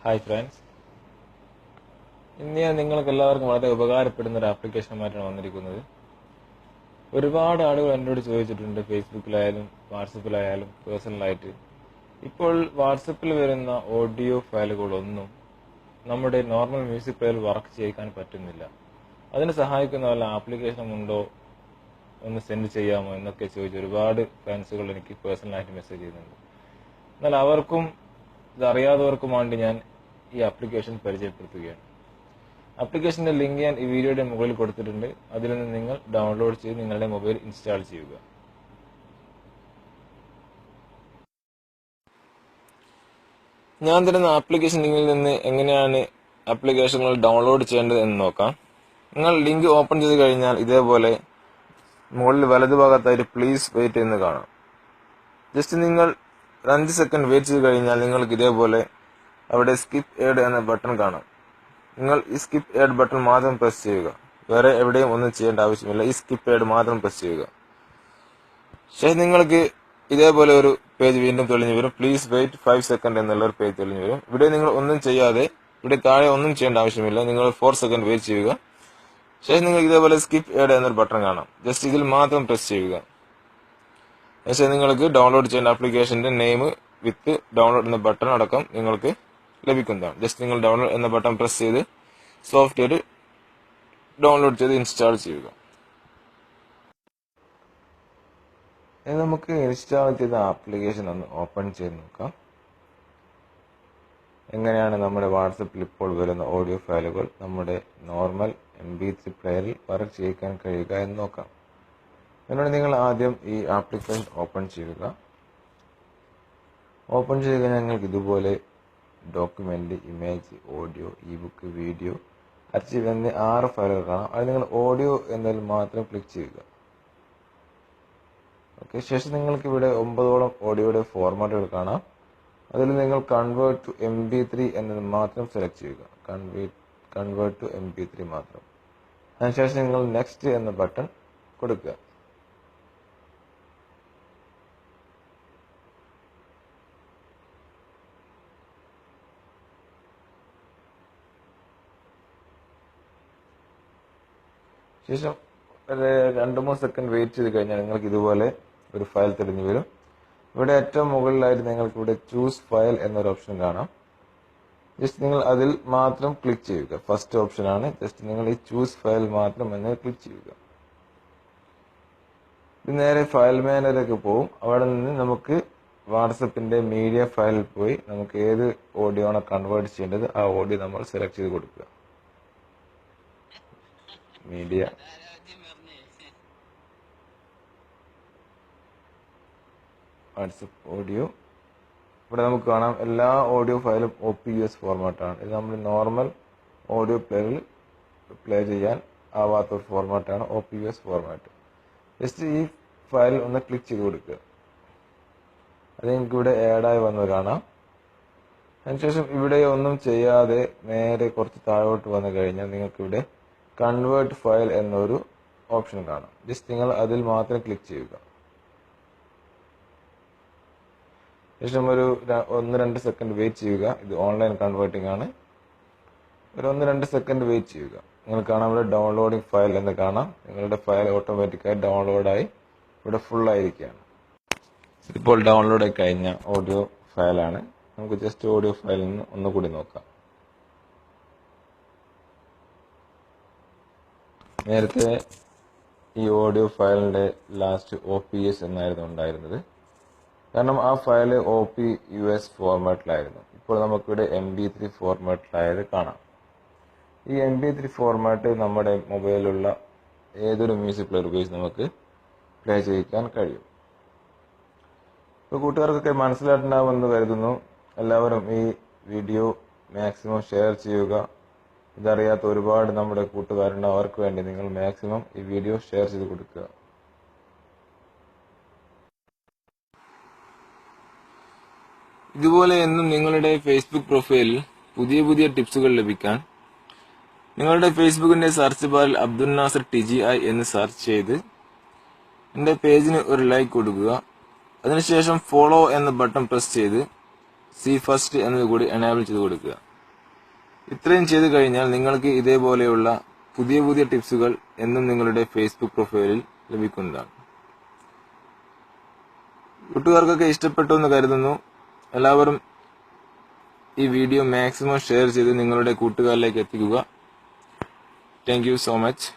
Hi friends, ഇന്ന് ഞാൻ നിങ്ങൾക്ക് എല്ലാവർക്കും വളരെ ഉപകാരപ്പെടുന്ന ഒരു ആപ്ലിക്കേഷനുമായിട്ടാണ് വന്നിരിക്കുന്നത്. ഒരുപാട് ആളുകൾ എന്നോട് ചോദിച്ചിട്ടുണ്ട്, ഫേസ്ബുക്കിലായാലും വാട്സപ്പിലായാലും പേഴ്സണലായിട്ട്. ഇപ്പോൾ വാട്സപ്പിൽ വരുന്ന ഓഡിയോ ഫയലുകളൊന്നും നമ്മുടെ നോർമൽ മ്യൂസിക് പ്ലെയറിൽ വർക്ക് ചെയ്യിക്കാൻ പറ്റുന്നില്ല. അതിന് സഹായിക്കുന്ന വല്ല ആപ്ലിക്കേഷൻ ഉണ്ടോ, ഒന്ന് സെൻഡ് ചെയ്യാമോ എന്നൊക്കെ ചോദിച്ച് ഒരുപാട് ഫാൻസുകൾ എനിക്ക് പേഴ്സണലായിട്ട് മെസ്സേജ് ചെയ്യുന്നുണ്ട്. എന്നാൽ അവർക്കും ഇതറിയാത്തവർക്കും വേണ്ടി ഞാൻ ഈ ആപ്ലിക്കേഷൻ പരിചയപ്പെടുത്തുകയാണ്. ആപ്ലിക്കേഷന്റെ ലിങ്ക് ഞാൻ ഈ വീഡിയോയുടെ മുകളിൽ കൊടുത്തിട്ടുണ്ട്. അതിൽ നിന്ന് നിങ്ങൾ ഡൗൺലോഡ് ചെയ്ത് നിങ്ങളുടെ മൊബൈൽ ഇൻസ്റ്റാൾ ചെയ്യുക. ഞാൻ തരുന്ന ആപ്ലിക്കേഷൻ ലിങ്കിൽ നിന്ന് എങ്ങനെയാണ് ആപ്ലിക്കേഷനുകൾ ഡൗൺലോഡ് ചെയ്യേണ്ടത് എന്ന് നോക്കാം. നിങ്ങൾ ലിങ്ക് ഓപ്പൺ ചെയ്ത് കഴിഞ്ഞാൽ ഇതേപോലെ മുകളിൽ വലതുഭാഗത്തായിട്ട് പ്ലീസ് വെയിറ്റ് എന്ന് കാണാം. ജസ്റ്റ് നിങ്ങൾ 5 സെക്കൻഡ് വെയിറ്റ് ചെയ്ത് കഴിഞ്ഞാൽ നിങ്ങൾക്ക് ഇതേപോലെ അവിടെ സ്കിപ്പ് ഏഡ് എന്ന ബട്ടൺ കാണാം. നിങ്ങൾ ഈ സ്കിപ്പ് ഏഡ് ബട്ടൺ മാത്രം പ്രസ് ചെയ്യുക. വേറെ എവിടെയും ഒന്നും ചെയ്യേണ്ട ആവശ്യമില്ല. ഈ സ്കിപ്പ് ഏഡ് മാത്രം പ്രസ് ചെയ്യുക. ശേഷം നിങ്ങൾക്ക് ഇതേപോലെ ഒരു പേജ് വീണ്ടും തെളിഞ്ഞു വരും. പ്ലീസ് വെയിറ്റ് 5 സെക്കൻഡ് എന്നുള്ള ഒരു പേജ് തെളിഞ്ഞു വരും. ഇവിടെ നിങ്ങൾ ഒന്നും ചെയ്യാതെ, ഇവിടെ താഴെ ഒന്നും ചെയ്യേണ്ട ആവശ്യമില്ല. നിങ്ങൾ 4 സെക്കൻഡ് വെയിറ്റ് ചെയ്യുക. ശേഷം നിങ്ങൾക്ക് ഇതേപോലെ സ്കിപ്പ് ഏഡ് എന്നൊരു ബട്ടൺ കാണാം. ജസ്റ്റ് ഇതിൽ മാത്രം പ്രസ് ചെയ്യുക. ശേഷം നിങ്ങൾക്ക് ഡൗൺലോഡ് ചെയ്യേണ്ട ആപ്ലിക്കേഷന്റെ നെയിം വിത്ത് ഡൗൺലോഡ് എന്ന ബട്ടൺ അടക്കം നിങ്ങൾക്ക് ലഭിക്കുന്നതാണ്. ജസ്റ്റ് നിങ്ങൾ ഡൗൺലോഡ് എന്ന ബട്ടൺ പ്രസ് ചെയ്ത് സോഫ്റ്റ്വെയർ ഡൗൺലോഡ് ചെയ്ത് ഇൻസ്റ്റാൾ ചെയ്യുക. ഇനി നമുക്ക് ഇൻസ്റ്റാൾ ചെയ്ത ആപ്ലിക്കേഷൻ ഒന്ന് ഓപ്പൺ ചെയ്ത് നോക്കാം. എങ്ങനെയാണ് നമ്മുടെ വാട്സപ്പിൽ ഇപ്പോൾ വരുന്ന ഓഡിയോ ഫയലുകൾ നമ്മുടെ നോർമൽ MP3 പ്ലെയറിൽ വർക്ക് ചെയ്യിക്കാൻ കഴിയുക എന്ന് നോക്കാം. അതിനോട് നിങ്ങൾ ആദ്യം ഈ ആപ്ലിക്കേഷൻ ഓപ്പൺ ചെയ്യുക. ഓപ്പൺ ചെയ്ത് കഴിഞ്ഞാൽ നിങ്ങൾക്ക് ഇതുപോലെ document, image, audio, ebook, video, archive എന്നീ 6 ഫയലുകൾ കാണാം. അത് നിങ്ങൾ ഓഡിയോ എന്നതിൽ മാത്രം ക്ലിക്ക് ചെയ്യുക. ഓക്കെ, ശേഷം നിങ്ങൾക്ക് ഇവിടെ 9ഓളം ഓഡിയോയുടെ ഫോർമാറ്റുകൾ കാണാം. അതിൽ നിങ്ങൾ കൺവേർട്ട് ടു MP3 എന്നത് മാത്രം സെലക്ട് ചെയ്യുക. കൺവേർട്ട് ടു MP3 മാത്രം. അതിനുശേഷം നിങ്ങൾ നെക്സ്റ്റ് എന്ന ബട്ടൺ കൊടുക്കുക. ശേഷം 2-3 സെക്കൻഡ് വെയിറ്റ് ചെയ്ത് കഴിഞ്ഞാൽ നിങ്ങൾക്ക് ഇതുപോലെ ഒരു ഫയൽ തെളിഞ്ഞു വരും. ഇവിടെ ഏറ്റവും മുകളിലായിട്ട് നിങ്ങൾക്ക് ഇവിടെ ചൂസ് ഫയൽ എന്നൊരു ഓപ്ഷൻ കാണാം. ജസ്റ്റ് നിങ്ങൾ അതിൽ മാത്രം ക്ലിക്ക് ചെയ്യുക. ഫസ്റ്റ് ഓപ്ഷൻ ആണ്. ജസ്റ്റ് നിങ്ങൾ ഈ ചൂസ് ഫയൽ മാത്രം എന്ന് ക്ലിക്ക് ചെയ്യുക. ഇത് നേരെ ഫയൽ മാനേജറിലേക്ക് പോകും. അവിടെ നിന്ന് നമുക്ക് വാട്സപ്പിന്റെ മീഡിയ ഫയലിൽ പോയി നമുക്ക് ഏത് ഓഡിയോ ആണ് കൺവേർട്ട് ചെയ്യേണ്ടത് ആ ഓഡിയോ നമ്മൾ സെലക്ട് ചെയ്ത് കൊടുക്കുക. Media, WhatsApp audio. ഇവിടെ നമുക്ക് കാണാം എല്ലാ ഓഡിയോ ഫയലും OPUS ഫോർമാറ്റാണ്. ഇത് നമ്മൾ നോർമൽ ഓഡിയോ പ്ലെയറിൽ പ്ലേ ചെയ്യാൻ ആവാത്ത ഒരു ഫോർമാറ്റാണ് OPUS ഫോർമാറ്റ്. ജസ്റ്റ് ഈ ഫയൽ ഒന്ന് ക്ലിക്ക് ചെയ്ത് കൊടുക്കുക. അത് നിങ്ങൾക്ക് ഇവിടെ ആഡായി വന്ന് കാണാം. അതിനുശേഷം ഇവിടെ ഒന്നും ചെയ്യാതെ നേരെ കുറച്ച് താഴോട്ട് വന്നു കഴിഞ്ഞാൽ നിങ്ങൾക്ക് ഇവിടെ കൺവേർട്ട് ഫയൽ എന്നൊരു ഓപ്ഷൻ കാണാം. ജസ്റ്റ് നിങ്ങൾ അതിൽ മാത്രം ക്ലിക്ക് ചെയ്യുക. ശേഷം ഒരു 1-2 സെക്കൻഡ് വെയിറ്റ് ചെയ്യുക. ഇത് ഓൺലൈൻ കൺവേർട്ടിംഗ് ആണ്. ഒരു 1-2 സെക്കൻഡ് വെയിറ്റ് ചെയ്യുക. നിങ്ങൾ കാണാം ഇവിടെ ഡൗൺലോഡിംഗ് ഫയൽ എന്ന് കാണാം. നിങ്ങളുടെ ഫയൽ ഓട്ടോമാറ്റിക്കായി ഡൗൺലോഡായി ഇവിടെ ഫുൾ ആയിരിക്കുകയാണ്. ഇപ്പോൾ ഡൗൺലോഡ് ആയി കഴിഞ്ഞ ഓഡിയോ ഫയലാണ്. നമുക്ക് ജസ്റ്റ് ഓഡിയോ ഫയലിൽ നിന്ന് ഒന്നുകൂടി നോക്കാം. നേരത്തെ ഈ ഓഡിയോ ഫയലിന്റെ ലാസ്റ്റ് OPS എന്നായിരുന്നു ഉണ്ടായിരുന്നത്. കാരണം ആ ഫയൽ OPUS ഫോർമാറ്റിലായിരുന്നു. ഇപ്പോൾ നമുക്കിവിടെ MP3 ഫോർമാറ്റിലായത് കാണാം. ഈ MP3 ഫോർമാറ്റ് നമ്മുടെ മൊബൈലിലുള്ള ഏതൊരു മ്യൂസിക് പ്ലെയർ ഉപയോഗിച്ച് നമുക്ക് പ്ലേ ചെയ്യിക്കാൻ കഴിയും. ഇപ്പോൾ കൂട്ടുകാർക്കൊക്കെ മനസ്സിലായിട്ടുണ്ടാവുമെന്ന് കരുതുന്നു. എല്ലാവരും ഈ വീഡിയോ മാക്സിമം ഷെയർ ചെയ്യുക. ഇതറിയാത്ത ഒരുപാട് നമ്മുടെ കൂട്ടുകാരുണ്ട്. അവർക്ക് വേണ്ടി നിങ്ങൾ മാക്സിമം ഈ വീഡിയോ ഷെയർ ചെയ്ത് കൊടുക്കുക. ഇതുപോലെ എന്നും നിങ്ങളുടെ ഫേസ്ബുക്ക് പ്രൊഫൈലിൽ പുതിയ പുതിയ ടിപ്സുകൾ ലഭിക്കാൻ നിങ്ങളുടെ ഫേസ്ബുക്കിന്റെ സെർച്ച് ബാറിൽ അബ്ദുൽ നാസർ TGI എന്ന് സെർച്ച് ചെയ്ത് എന്റെ പേജിന് ഒരു ലൈക്ക് കൊടുക്കുക. അതിനുശേഷം ഫോളോ എന്ന ബട്ടൺ പ്രസ് ചെയ്ത് സി ഫസ്റ്റ് എന്നത് കൂടി എനേബിൾ ചെയ്ത് കൊടുക്കുക. ഇത്രയും ചെയ്തു കഴിഞ്ഞാൽ നിങ്ങൾക്ക് ഇതേപോലെയുള്ള പുതിയ പുതിയ ടിപ്സുകൾ എന്നും നിങ്ങളുടെ ഫേസ്ബുക്ക് പ്രൊഫൈലിൽ ലഭിക്കുന്നതാണ്. കൂട്ടുകാർക്കൊക്കെ ഇഷ്ടപ്പെട്ടു എന്ന് കരുതുന്നു. എല്ലാവരും ഈ വീഡിയോ മാക്സിമം ഷെയർ ചെയ്ത് നിങ്ങളുടെ കൂട്ടുകാരിലേക്ക് എത്തിക്കുക. Thank you so much.